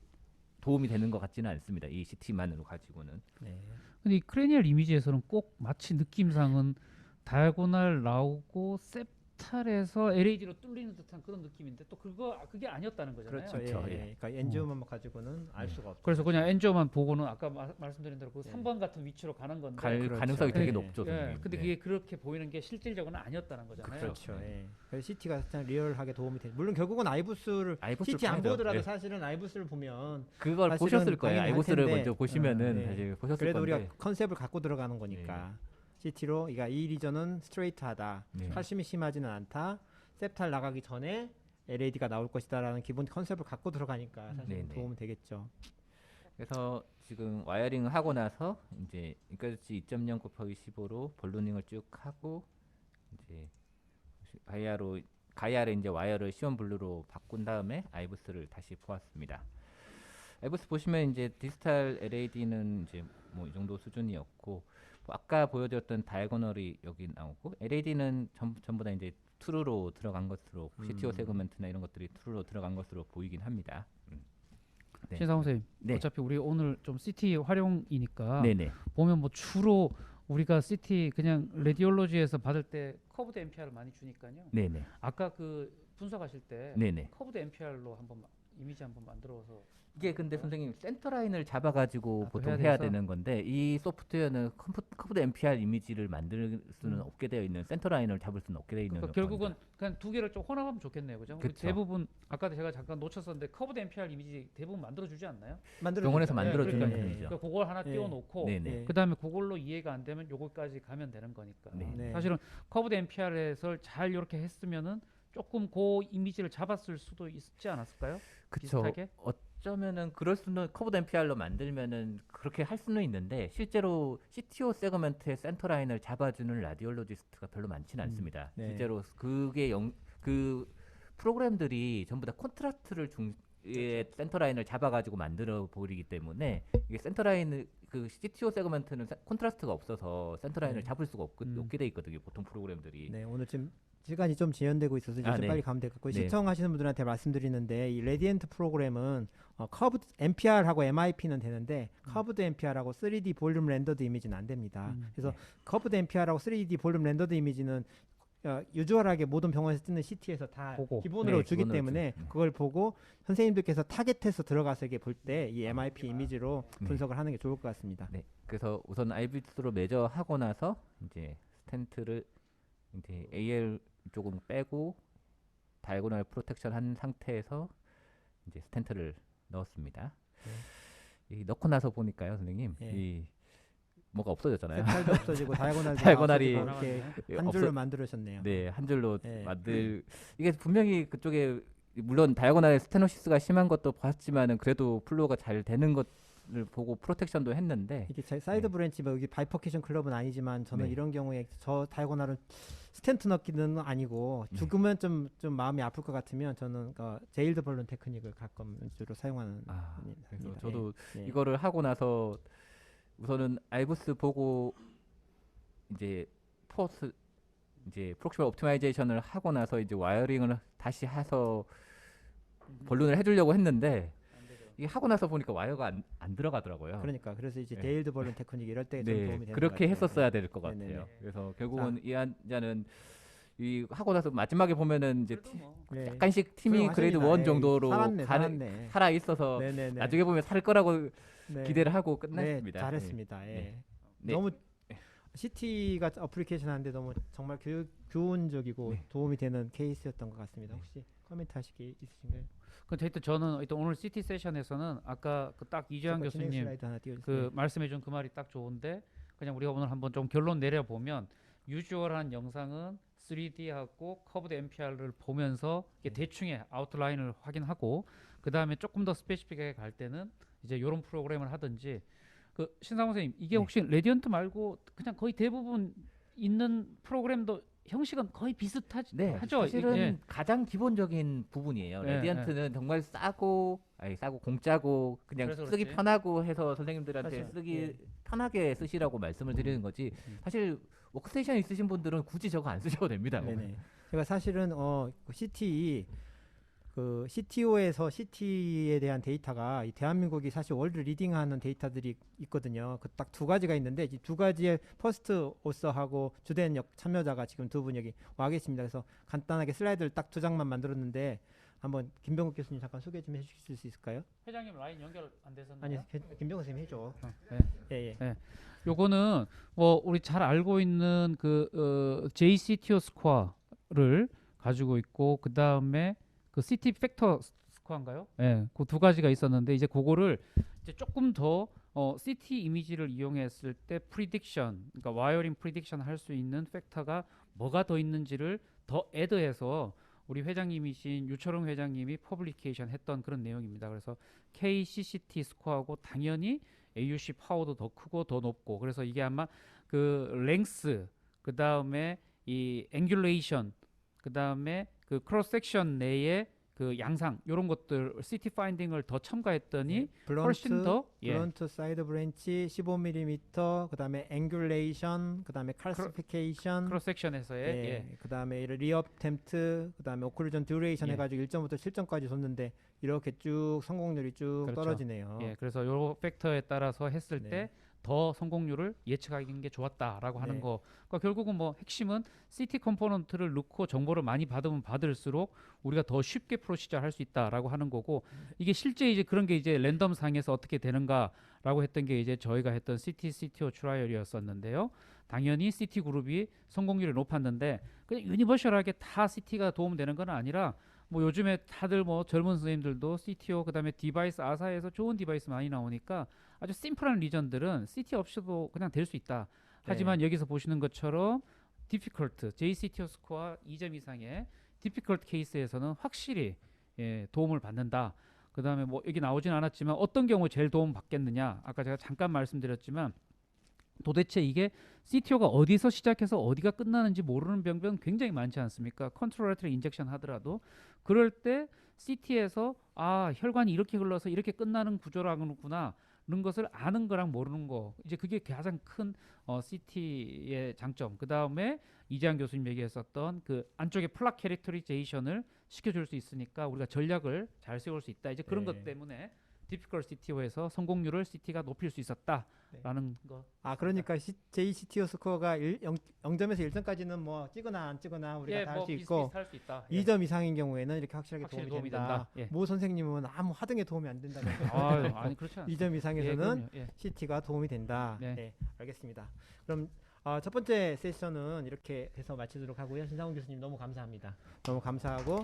도움이 되는 것 같지는 않습니다. 이 CT만으로 가지고는. 네. 근데 이 크레니얼 이미지에서는 꼭 마치 느낌상은 다이아고날 나오고 셉탈에서 LAD로 뚫리는 듯한 그런 느낌인데 또 그게 아니었다는 거잖아요. 그렇죠. 그렇죠. 예, 예. 예. 그러니까 엔지오만 가지고는 알 수가 없죠. 그래서 그냥 엔저만 보고는 아까 말씀드린 대로 그 네. 3번 같은 위치로 가는 건데 그렇죠. 가능성이 되게 네. 높죠. 예, 선생님. 근데 네. 그게 그렇게 보이는 게 실질적으로는 아니었다는 거잖아요. 그렇죠. 네. 예. 그래서 CT가 가장 리얼하게 도움이 돼. 물론 결국은 아이부스를 아이부스를 CT 안 봐야죠. 보더라도 예. 사실은 아이부스를 보면 그걸 사실은 보셨을 거예요. 당연히 할 아이보스를 텐데, 먼저 보시면은 네. 사실 보셨을 그래도 건데. 우리가 컨셉을 갖고 들어가는 거니까 CT로 그러니까 이 리전은 스트레이트하다. 네. 칼슘이 심하지는 않다. 셉탈 나가기 전에 LAD가 나올 것이다라는 기본 컨셉을 갖고 들어가니까 사실 네네. 도움이 되겠죠. 그래서 지금 와이어링을 하고 나서 이제 인까지 2.0 곱하기 15로 볼루닝을 쭉 하고 이제 가이아를 이제 와이어를 시온 블루로 바꾼 다음에 아이부스를 다시 보았습니다. 아이부스 보시면 이제 디지털 LAD는 이제 뭐 이 정도 수준이었고 뭐 아까 보여드렸던 다이아고널이 여기 나오고 LAD는 전부 다 이제 트루로 들어간 것으로 CTO 세그먼트나 이런 것들이 트루로 들어간 것으로 보이긴 합니다. 네. 신상호 선생님, 네. 어차피 우리 오늘 좀 CT 활용이니까 네네. 보면 뭐 주로 우리가 CT 그냥 레디올로지에서 받을 때 커브드 MPR을 많이 주니까요. 네네. 아까 그 분석하실 때 네네. 커브드 MPR로 한번 이미지 한번 만들어서 이게 근데 선생님 센터 라인을 잡아가지고 또 보통 해야 해야 돼서? 되는 건데 이 소프트웨어는 커브드 MPR 이미지를 만들 수는 없게 되어 있는 센터 라인을 잡을 수는 없게 되어 있는 그러니까 결국은 겁니다. 그냥 두 개를 좀 혼합하면 좋겠네요, 그죠? 그쵸. 대부분 아까 제가 잠깐 놓쳤었는데 커브드 MPR 이미지 대부분 만들어주지 않나요? 병원에서 만들어주는 그러니까요. 편이죠. 그러니까 그걸 하나 예. 띄워놓고 네네. 예. 그다음에 그걸로 이해가 안 되면 요거까지 가면 되는 거니까. 네. 네. 사실은 커브드 MPR에서 잘 이렇게 했으면은 조금 그 이미지를 잡았을 수도 있지 않았을까요? 그쵸. 비슷하게? 어쩌면은 그럴 수는 커브드 MPR로 만들면은 그렇게 할 수는 있는데 실제로 CTO 세그먼트의 센터 라인을 잡아주는 라디올로지스트가 별로 많지는 않습니다. 네. 실제로 그 프로그램들이 전부 다 콘트라스트를 센터 라인을 잡아가지고 만들어 버리기 때문에 이게 센터 라인을 그 CTO 세그먼트는 콘트라스트가 없어서 센터 라인을 네. 잡을 수가 없게 돼 있거든요. 보통 프로그램들이. 네, 오늘 지금 시간이 좀 지연되고 있어서 이제 아, 좀 네. 빨리 가면 될 것 같고 네. 시청하시는 분들한테 말씀드리는데 이 레디엔트 프로그램은 커브드 MPR하고 MIP는 되는데 커브드 MPR하고 3D 볼륨 렌더드 이미지는 안 됩니다. 그래서 네. 커브드 MPR하고 3D 볼륨 렌더드 이미지는 유주얼하게 모든 병원에서 쓰는 CT에서 다 보고. 기본으로 네, 주기 기본으로 때문에 주죠. 네. 그걸 보고 선생님들께서 타겟해서 들어가서 이게 볼 때 이 MIP 이미지로 네. 분석을 하는 게 좋을 것 같습니다. 네. 그래서 우선 아이비스로 매저하고 나서 이제 스텐트를 이제 AL 조금 빼고 다이고널 프로텍션 한 상태에서 이제 스텐트를 넣었습니다. 이 넣고 나서 보니까요, 선생님, 예. 이 뭐가 없어졌잖아요. 색깔도 없어지고 다이아고날도 다이아고날이 없어지고 이렇게 한 줄로 만들으셨네요. 네, 한 줄로 예. 이게 분명히 그쪽에 물론 다이아고날의 스테노시스가 심한 것도 봤지만은 그래도 플로우가 잘 되는 것을 보고 프로텍션도 했는데 이게 사이드 네. 브랜치 뭐 여기 바이퍼케이션 클럽은 아니지만 저는 네. 이런 경우에 저 다이고날은 스텐트 넣기는 아니고 네. 죽으면 좀 마음이 아플 것 같으면 저는 제일드 벌룬 테크닉을 가끔 주로 사용하는 편입니다. 그래서 저도 예. 이거를 하고 나서 우선은 아이부스 보고 이제 프록시멀 옵티마이제이션을 하고 나서 이제 와이어링을 다시 해서 볼룬을 해주려고 했는데 이게 하고 나서 보니까 와이어가 안 들어가더라고요. 그래서 이제 네. 제일드 벌룬 테크닉 이럴 때 좀 네, 도움이 되는 그렇게 것 같아요. 했었어야 될 것 네네네. 같아요. 그래서 결국은 이 환자는 이 하고 나서 마지막에 보면은 이제 네. 약간씩 팀이 그레이드 훌륭하십니다. 1 예, 정도로 살았네. 살아 있어서 네네네. 나중에 보면 살 거라고 네. 기대를 하고 네, 끝났습니다. 잘했습니다. 예. 네. 네. 너무 CT가 어플리케이션 하는데 너무 정말 교훈적이고 네. 도움이 되는 케이스였던 것 같습니다. 네. 혹시 코멘트 하실 게 있으신가요? 하여튼 저는 하여튼 오늘 CT 세션에서는 아까 그 딱 이재환 잠깐 진행 교수님 슬라이드 하나 띄워주세요. 그 말씀해준 그 말이 딱 좋은데 그냥 우리가 오늘 한번 좀 결론 내려 보면 유주얼한 영상은 3D하고 커브드 MPR을 보면서 이게 대충의 아웃라인을 확인하고 그 다음에 조금 더 스페시픽하게 갈 때는 이제 이런 프로그램을 하든지 신상호 선생님 이게 네. 혹시 레디언트 말고 그냥 거의 대부분 있는 프로그램도 형식은 거의 비슷하죠. 네, 하죠. 사실은 예. 가장 기본적인 부분이에요. 네, 레디언트는 정말 싸고 공짜고 그냥 그래서 쓰기 그렇지. 편하고 해서 선생님들한테 사실, 쓰기 예. 편하게 쓰시라고 말씀을 드리는 거지. 사실 워크스테이션 있으신 분들은 굳이 저거 안 쓰셔도 됩니다. 네네. 제가 사실은 CT 그 CTO에서 CT에 대한 데이터가 이 대한민국이 사실 월드 리딩하는 데이터들이 있거든요. 그 딱 두 가지가 있는데 이 두 가지의 퍼스트 오서하고 주된 참여자가 지금 두 분 여기 와 계십니다. 그래서 간단하게 슬라이드를 딱 두 장만 만들었는데 한번 김병국 교수님 잠깐 소개 좀 해주실 수 있을까요? 회장님 라인 연결 안 돼서나요? 아니 김병국 선생님 해줘. 네. 예. 요거는 뭐 우리 잘 알고 있는 그 JCTO 스코어를 가지고 있고 그 다음에 그 CT 팩터 스코어인가요? 예, 그 두 가지가 있었는데 이제 그거를 이제 조금 더 CT 이미지를 이용했을 때 프리딕션, 그러니까 와이어링 프리딕션 할 수 있는 팩터가 뭐가 더 있는지를 더 애드해서 우리 회장님이신 유철웅 회장님이 퍼블리케이션 했던 그런 내용입니다. 그래서 KCCT 스코어하고 당연히 AUC 파워도 더 크고 더 높고 그래서 이게 아마 그 랭스 그 다음에 이 앵귤레이션 그 다음에 그 크로스 섹션 내에 그 양상 이런 것들 CT 파인딩을 더 첨가했더니 훨씬 더 블런트 사이드 브랜치 15mm 그다음에 앵귤레이션 그다음에 칼시피케이션 크로스 섹션에서의 그다음에 리업템트 그다음에 오클루전 듀레이션 예. 해가지고 1점부터 7점까지 줬는데 이렇게 쭉 성공률이 쭉 그렇죠. 떨어지네요. 예, 그래서 요 팩터에 따라서 했을 네. 때 더 성공률을 예측하는 게 좋았다라고 하는 네. 거. 그러니까 결국은 뭐 핵심은 CT 컴포넌트를 넣고 정보를 많이 받으면 받을수록 우리가 더 쉽게 프로시저 할 수 있다라고 하는 거고 이게 실제 이제 그런 게 이제 랜덤 상에서 어떻게 되는가라고 했던 게 이제 저희가 했던 CTO 트라이얼이었었는데요. 당연히 CT 그룹이 성공률이 높았는데 그냥 유니버셜하게 다 CT가 도움되는 건 아니라 뭐 요즘에 다들 뭐 젊은 선생님들도 CTO 그다음에 디바이스 아사에서 좋은 디바이스 많이 나오니까 아주 심플한 리전들은 CT 없이도 그냥 될 수 있다. 하지만 여기서 보시는 것처럼 difficult JCTO 스코어 2점 이상의 difficult 케이스에서는 확실히 도움을 받는다. 그다음에 뭐 여기 나오진 않았지만 어떤 경우에 제일 도움 받겠느냐? 아까 제가 잠깐 말씀드렸지만 도대체 이게 CTO가 어디서 시작해서 어디가 끝나는지 모르는 병변 굉장히 많지 않습니까? 컨트롤 아트를 인젝션 하더라도 그럴 때 CT에서 혈관이 이렇게 흘러서 이렇게 끝나는 구조라는구나 는 것을 아는 거랑 모르는 거 이제 그게 가장 큰 CT의 장점. 그 다음에 이재한 교수님 얘기했었던 그 안쪽에 플락 캐릭터리제이션을 시켜줄 수 있으니까 우리가 전략을 잘 세울 수 있다. 이제 그런 것 때문에 디피컬 CTO에서 성공률을 CT가 높일 수 있었다라는 거. 그러니까 JCTO 스코어가 0점에서 1점까지는 뭐 찍거나 안 찍거나 우리가 다 할 수 있고 비슷비슷할 수 있다. 2점 이상인 경우에는 이렇게 확실하게 확실히 도움이 도움이 된다. 된다. 모 선생님은 아무 하등에 도움이 안 된다고 아니 그렇지 않습니다. 2점 이상에서는 그럼요. 예. CT가 도움이 된다. 네. 네, 알겠습니다. 그럼 첫 번째 세션은 이렇게 해서 마치도록 하고요. 신상훈 교수님 너무 감사합니다. 너무 감사하고